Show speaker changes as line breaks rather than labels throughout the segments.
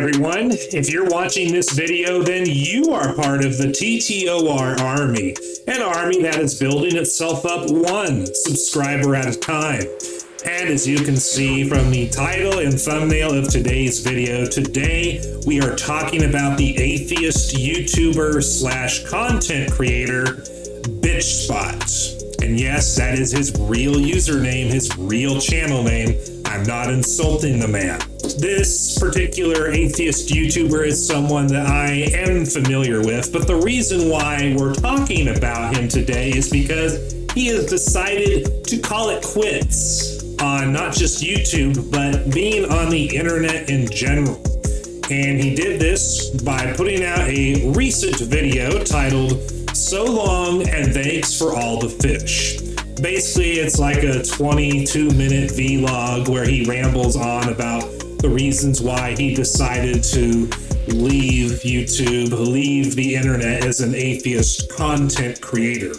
everyone. If you're watching this video, then you are part of the TTOR army, an army that is building itself up one subscriber at a time. And as you can see from the title and thumbnail of today's video, today we are talking about the atheist YouTuber / content creator, BitchSpot. And yes, that is his real username, his real channel name. I'm not insulting the man. This particular atheist YouTuber is someone that I am familiar with, but the reason why we're talking about him today is because he has decided to call it quits on not just YouTube, but being on the internet in general. And he did this by putting out a recent video titled, "So Long and Thanks for All the Fish." Basically, it's like a 22-minute vlog where he rambles on about the reasons why he decided to leave YouTube, leave the internet as an atheist content creator.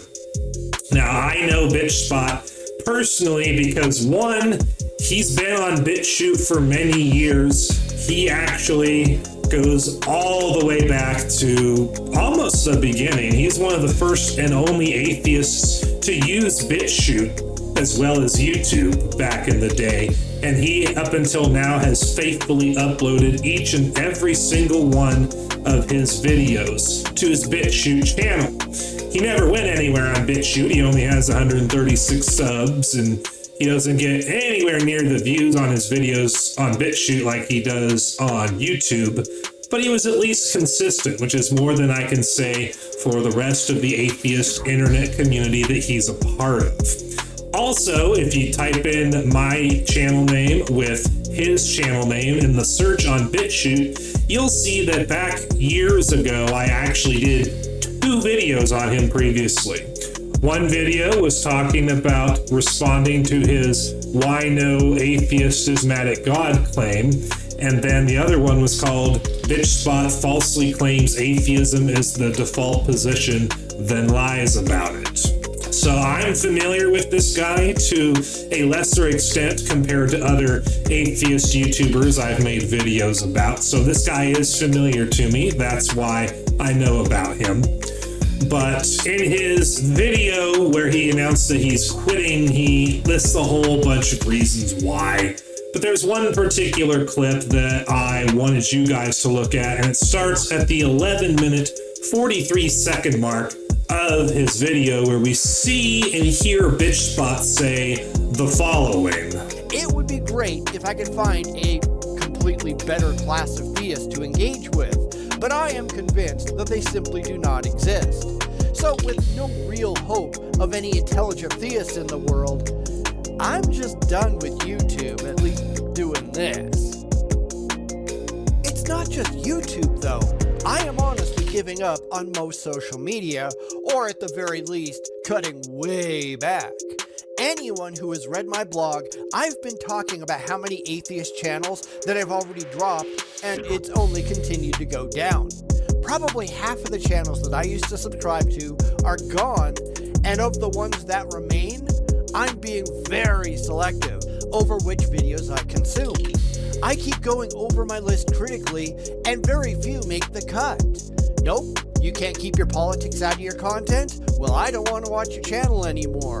Now, I know BitchSpot personally because, one, he's been on BitChute for many years. He actually goes all the way back to almost the beginning. He's one of the first and only atheists to use BitChute as well as YouTube back in the day. And he, up until now, has faithfully uploaded each and every single one of his videos to his BitChute channel. He never went anywhere on BitChute. He only has 136 subs, and he doesn't get anywhere near the views on his videos on BitChute like he does on YouTube. But he was at least consistent, which is more than I can say for the rest of the atheist internet community that he's a part of. Also, if you type in my channel name with his channel name in the search on BitChute, you'll see that back years ago, I actually did 2 videos on him previously. One video was talking about responding to his "Why No Atheist Schismatic God" claim, and then the other one was called "BitchSpot Falsely Claims Atheism is the Default Position, Then Lies About It." So I'm familiar with this guy to a lesser extent compared to other atheist YouTubers I've made videos about. So this guy is familiar to me. That's why I know about him. But in his video where he announced that he's quitting, he lists a whole bunch of reasons why. But there's one particular clip that I wanted you guys to look at, and it starts at the 11-minute, 43-second mark of his video where we see and hear BitchSpot say the following.
It would be great if I could find a completely better class of theists to engage with, but I am convinced that they simply do not exist. So with no real hope of any intelligent theists in the world, I'm just done with YouTube, at least doing this. It's not just YouTube though. I am honestly giving up on most social media, or at the very least, cutting way back. Anyone who has read my blog, I've been talking about how many atheist channels that I've already dropped, and it's only continued to go down. Probably half of the channels that I used to subscribe to are gone, and of the ones that remain, I'm being very selective over which videos I consume. I keep going over my list critically, and very few make the cut. Nope, you can't keep your politics out of your content? Well, I don't want to watch your channel anymore.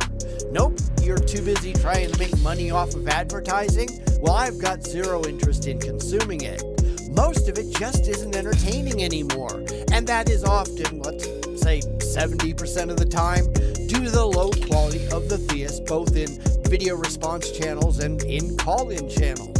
Nope, you're too busy trying to make money off of advertising? Well, I've got zero interest in consuming it. Most of it just isn't entertaining anymore, and that is often, let's say 70% of the time, due to the low quality of the theists, both in video response channels and in call-in channels.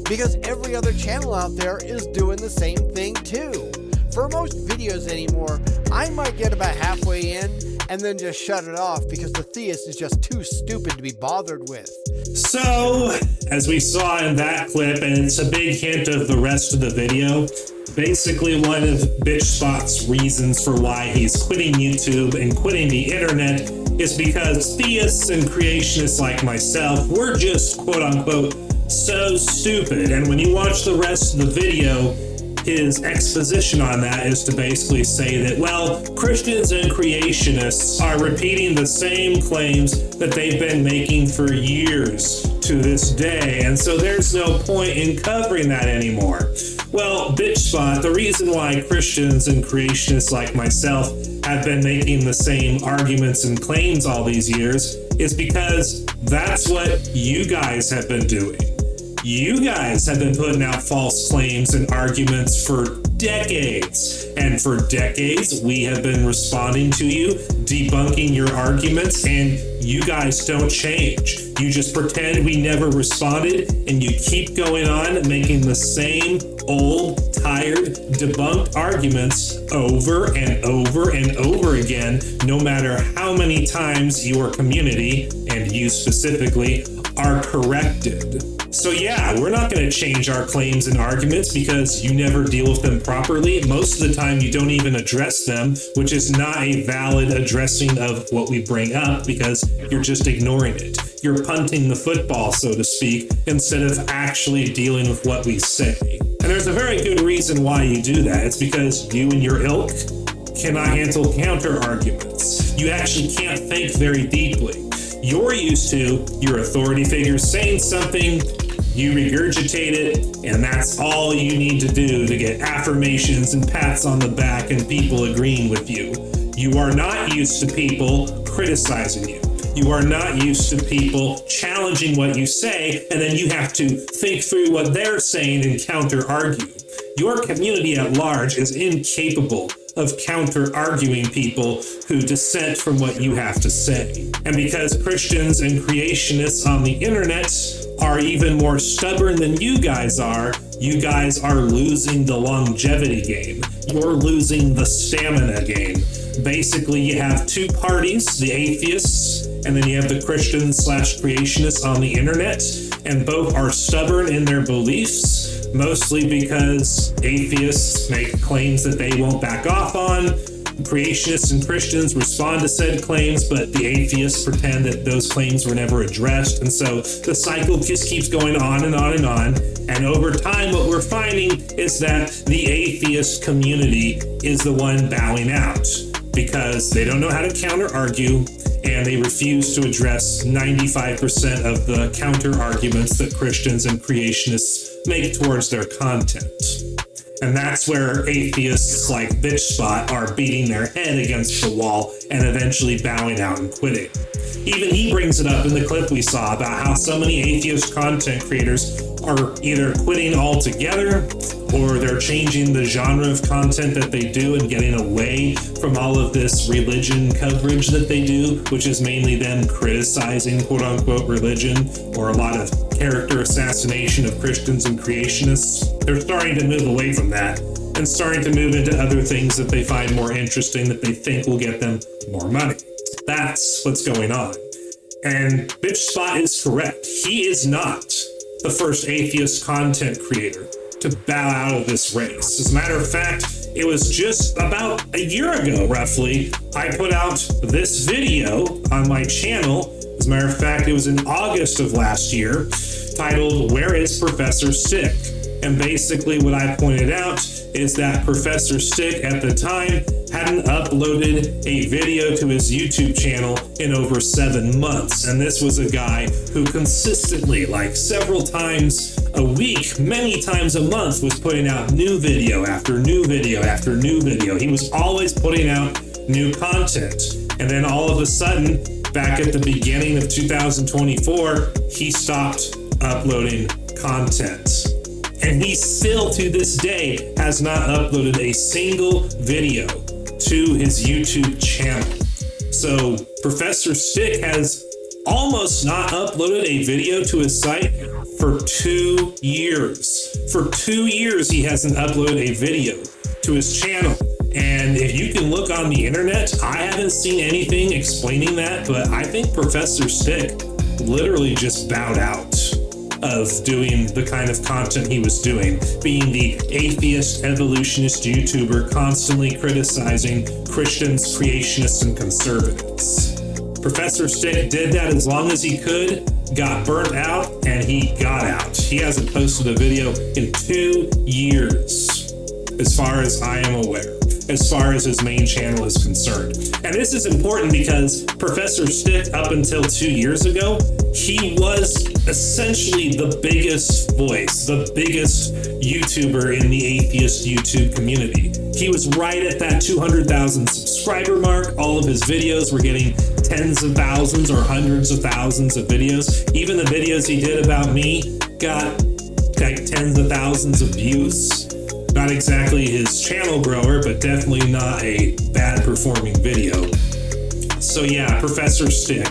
Because every other channel out there is doing the same thing too. For most videos anymore, I might get about halfway in and then just shut it off because the theist is just too stupid to be bothered with.
So, as we saw in that clip, and it's a big hint of the rest of the video, basically one of BitchSpot's reasons for why he's quitting YouTube and quitting the internet is because theists and creationists like myself, we're just quote-unquote so stupid. And when you watch the rest of the video, his exposition on that is to basically say that, well, Christians and creationists are repeating the same claims that they've been making for years to this day, and so there's no point in covering that anymore. Well, BitchSpot, the reason why Christians and creationists like myself have been making the same arguments and claims all these years is because that's what you guys have been doing. You guys have been putting out false claims and arguments for decades. And for decades, we have been responding to you, debunking your arguments, and you guys don't change. You just pretend we never responded, and you keep going on making the same old, tired, debunked arguments over and over and over again, no matter how many times your community, and you specifically, are corrected. So yeah, we're not going to change our claims and arguments because you never deal with them properly. Most of the time you don't even address them, which is not a valid addressing of what we bring up because you're just ignoring it. You're punting the football, so to speak, instead of actually dealing with what we say. And there's a very good reason why you do that. It's because you and your ilk cannot handle counter arguments. You actually can't think very deeply. You're used to your authority figure saying something, you regurgitate it, and that's all you need to do to get affirmations and pats on the back and people agreeing with you. You are not used to people criticizing you. You are not used to people challenging what you say, and then you have to think through what they're saying and counter-argue. Your community at large is incapable of counter-arguing people who dissent from what you have to say. And because Christians and creationists on the internet are even more stubborn than you guys are losing the longevity game. You're losing the stamina game. Basically, you have two parties, the atheists, and then you have the Christians/creationists on the internet, and both are stubborn in their beliefs, mostly because atheists make claims that they won't back off on. Creationists and Christians respond to said claims, but the atheists pretend that those claims were never addressed. And so the cycle just keeps going on and on and on. And over time, what we're finding is that the atheist community is the one bowing out because they don't know how to counter argue, and they refuse to address 95% of the counter arguments that Christians and creationists make towards their content. And that's where atheists like BitchSpot are beating their head against the wall and eventually bowing out and quitting. Even he brings it up in the clip we saw about how so many atheist content creators are either quitting altogether or they're changing the genre of content that they do and getting away from all of this religion coverage that they do, which is mainly them criticizing quote-unquote religion or a lot of character assassination of Christians and creationists. They're starting to move away from that and starting to move into other things that they find more interesting that they think will get them more money. That's what's going on. And BitchSpot is correct. He is not the first atheist content creator to bow out of this race. As a matter of fact, it was just about a year ago, roughly, I put out this video on my channel. As a matter of fact, it was in August of last year, titled, "Where is Professor Stick?" And basically what I pointed out is that Professor Stick at the time hadn't uploaded a video to his YouTube channel in over 7 months. And this was a guy who consistently, like several times a week, many times a month, was putting out new video after new video after new video. He was always putting out new content. And then all of a sudden, back at the beginning of 2024, he stopped uploading content. And he still, to this day, has not uploaded a single video to his YouTube channel. So Professor Stick has almost not uploaded a video to his site for 2 years. For 2 years, he hasn't uploaded a video to his channel. And if you can look on the internet, I haven't seen anything explaining that, but I think Professor Stick literally just bowed out of doing the kind of content he was doing, being the atheist evolutionist YouTuber constantly criticizing Christians, creationists, and conservatives. Professor Stick did that as long as he could, got burnt out, and he got out. He hasn't posted a video in 2 years, as far as I am aware, as far as his main channel is concerned. And this is important because Professor Stick, up until 2 years ago, he was essentially the biggest voice, the biggest YouTuber in the atheist YouTube community. He was right at that 200,000 subscriber mark. All of his videos were getting tens of thousands or hundreds of thousands of videos. Even the videos he did about me got like tens of thousands of views. Not exactly his channel grower, but definitely not a bad performing video. So yeah, Professor Stick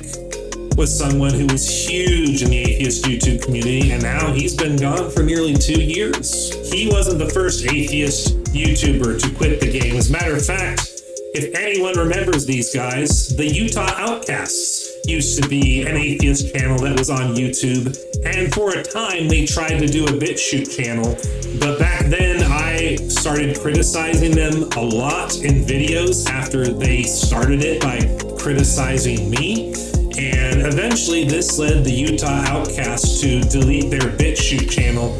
was someone who was huge in the atheist YouTube community, and now he's been gone for nearly 2 years. He wasn't the first atheist YouTuber to quit the game. As a matter of fact, if anyone remembers these guys, the Utah Outcasts used to be an atheist channel that was on YouTube, and for a time they tried to do a BitchSpot channel, but back then I started criticizing them a lot in videos after they started it by criticizing me. And eventually this led the Utah Outcasts to delete their BitchSpot channel.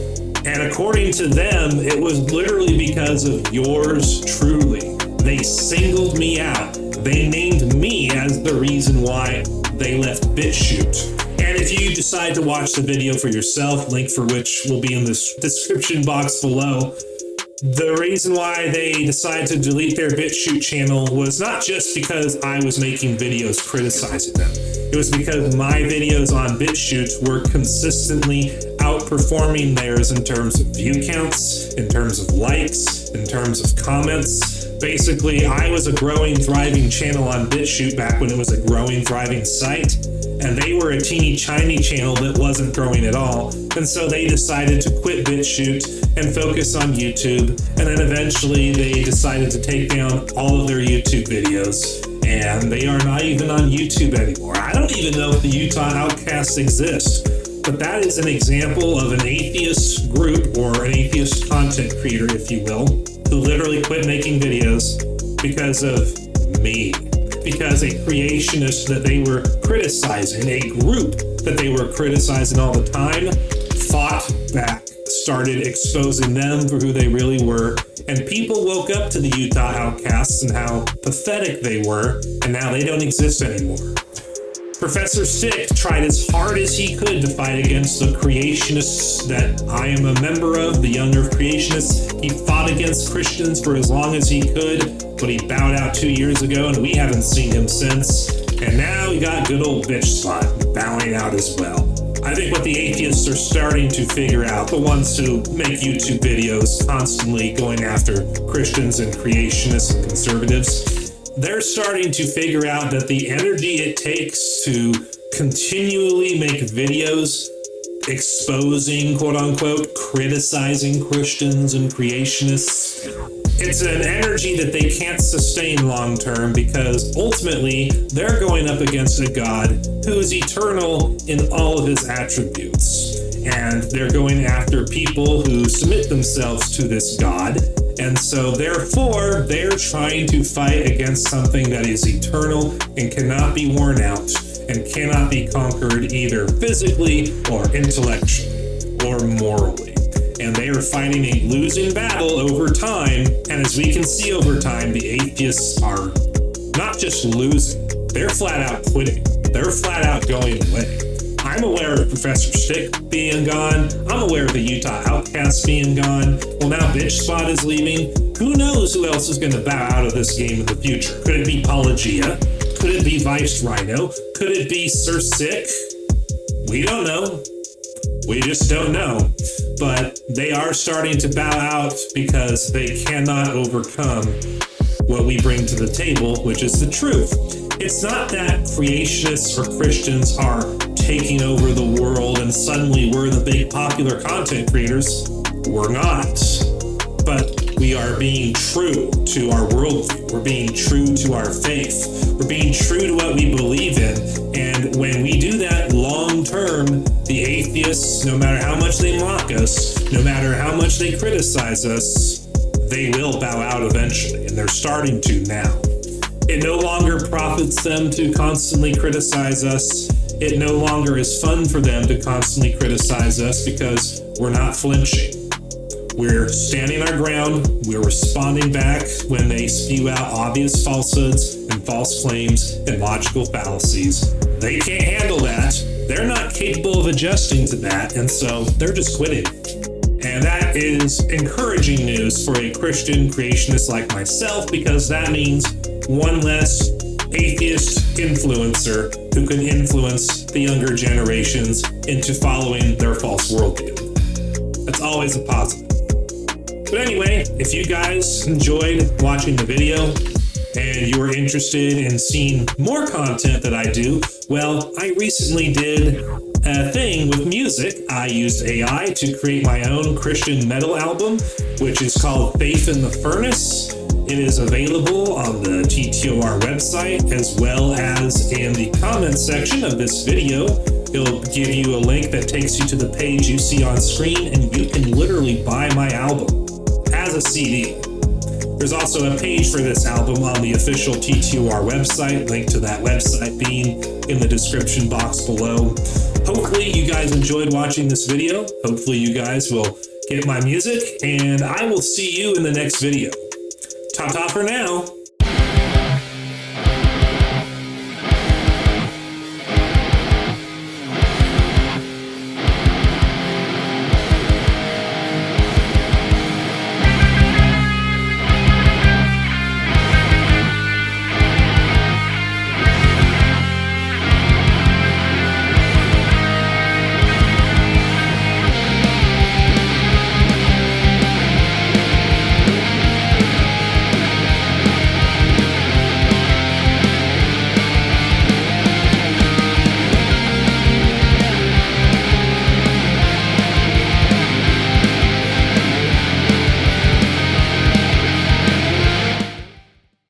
And according to them, it was literally because of yours truly. They singled me out. They named me as the reason why they left BitchSpot. And if you decide to watch the video for yourself, link for which will be in the description box below, the reason why they decided to delete their BitchSpot channel was not just because I was making videos criticizing them. It was because my videos on BitchSpot were consistently outperforming theirs in terms of view counts, in terms of likes, in terms of comments. Basically, I was a growing, thriving channel on BitchSpot back when it was a growing, thriving site, and they were a teeny tiny channel that wasn't growing at all. And so they decided to quit BitchSpot and focus on YouTube, and then eventually they decided to take down all of their YouTube videos, and they are not even on YouTube anymore. I don't even know if the Utah Outcasts exist, but that is an example of an atheist group or an atheist content creator, if you will, who literally quit making videos because of me. Because a creationist that they were criticizing, a group that they were criticizing all the time, fought back, started exposing them for who they really were, and people woke up to the Utah Outcasts and how pathetic they were, and now they don't exist anymore. Professor Stick tried as hard as he could to fight against the creationists that I am a member of, the Young Earth creationists. He fought against Christians for as long as he could, but he bowed out 2 years ago, and we haven't seen him since. And now we got good old BitchSpot bowing out as well. I think what the atheists are starting to figure out, the ones who make YouTube videos constantly going after Christians and creationists and conservatives, they're starting to figure out that the energy it takes to continually make videos exposing, quote unquote, criticizing Christians and creationists, it's an energy that they can't sustain long term, because ultimately they're going up against a God who is eternal in all of his attributes. And they're going after people who submit themselves to this God. And so therefore, they're trying to fight against something that is eternal and cannot be worn out and cannot be conquered either physically or intellectually or morally. And they are fighting a losing battle over time. And as we can see over time, the atheists are not just losing, they're flat out quitting. They're flat out going away. I'm aware of Professor Stick being gone. I'm aware of the Utah Outcasts being gone. Well, now BitchSpot is leaving. Who knows who else is going to bow out of this game in the future? Could it be Apologia? Could it be Vice Rhino? Could it be Sir Sick? We don't know. We just don't know. But they are starting to bow out because they cannot overcome what we bring to the table, which is the truth. It's not that creationists or Christians are taking over the world and suddenly we're the big popular content creators. We're not. But we are being true to our worldview. We're being true to our faith. We're being true to what we believe in. And when we do that long term, the atheists, no matter how much they mock us, no matter how much they criticize us, they will bow out eventually. And they're starting to now. It no longer profits them to constantly criticize us. It no longer is fun for them to constantly criticize us because we're not flinching. We're standing our ground. We're responding back when they spew out obvious falsehoods and false claims and logical fallacies. they can't handle that. They're not capable of adjusting to that, and so they're just quitting. And that is encouraging news for a Christian creationist like myself, because that means one less atheist influencer who can influence the younger generations into following their false worldview. That's always a positive. But anyway, if you guys enjoyed watching the video and you're interested in seeing more content that I do, well, I recently did a thing with music. I used AI to create my own Christian metal album, which is called Faith in the Furnace. It is available on the TTOR website, as well as in the comments section of this video. It'll give you a link that takes you to the page you see on screen, and you can literally buy my album as a CD. There's also a page for this album on the official TTOR website, link to that website being in the description box below. Hopefully you guys enjoyed watching this video. Hopefully you guys will get my music, and I will see you in the next video. Ta-ta for now.